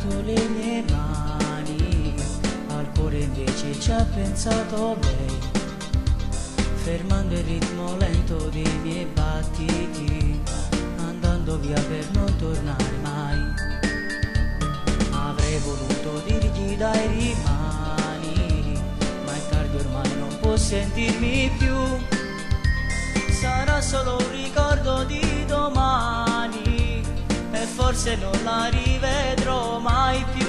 dato le mie mani, al cuore invece ci ha pensato lei, fermando il ritmo lento dei miei battiti, andando via per non tornare mai. Avrei voluto dirgli dai rimani, ma è tardi ormai, non può sentirmi più. Sarà solo un ricordo di domani e forse non la rivedrò mai più.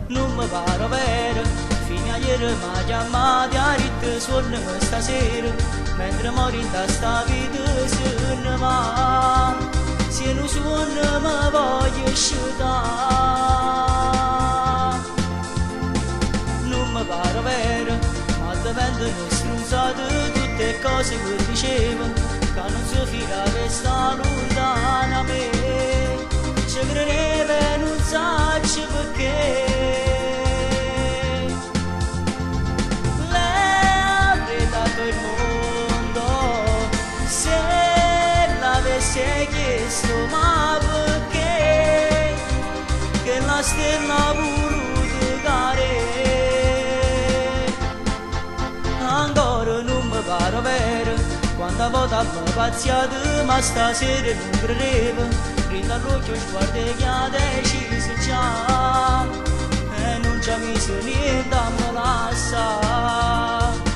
Non mi pare vero, fino a ieri mi chiamati a rit, suonami stasera, mentre mori in testa vita se ma se non suona mi voglio sciutare. Non mi pare vero, ma divendono strunzate tutte cose che dicevo, che non si fila che sta lontana a me. Ci credeva e non saggio perché. Lei avrei dato il mondo se l'avesse chiesto, ma perché? Che la stella voluto dare. Ancora non mi pare vero, quando volte mi pazziato, ma stasera non credevo, prendo all'occhio sguardo che ha deciso già, e non ci ha messo niente a me lasciare.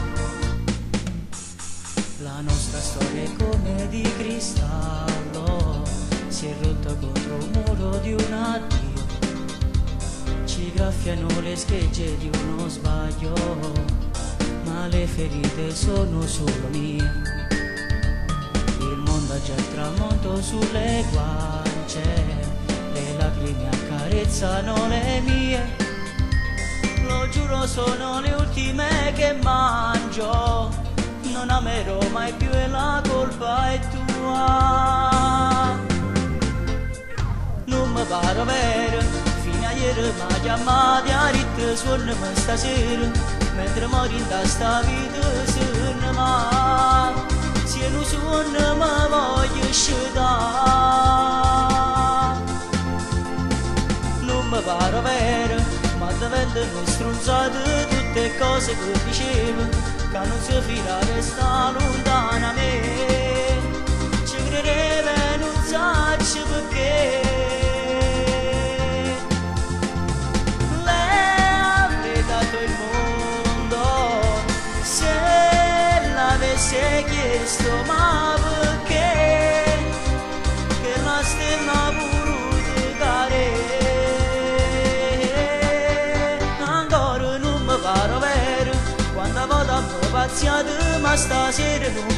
La nostra storia è come di cristallo, si è rotta contro un muro di un addio, ci graffiano le schegge di uno sbaglio, ma le ferite sono solo mie. Il mondo ha già il tramonto sulle guance, le lacrime accarezzano le mie. Lo giuro, sono le ultime che mangio, non amerò mai più e la colpa è tua. Non mi pare vero, fino a ieri mi chiamati a rit, suonami stasera, mentre mori in testa vita se ma se non suona mi voglio sciutare. Non mi pare vero, ma diventano strunzate tutte cose che dicevo, che non si fila che sta lontana a me. Ci credeva e non saggio perché. Si è chiesto, ma perché? Che la stella voluto dare. Ancora non mi pare vero, quando volte mi pazziato, ma stasera non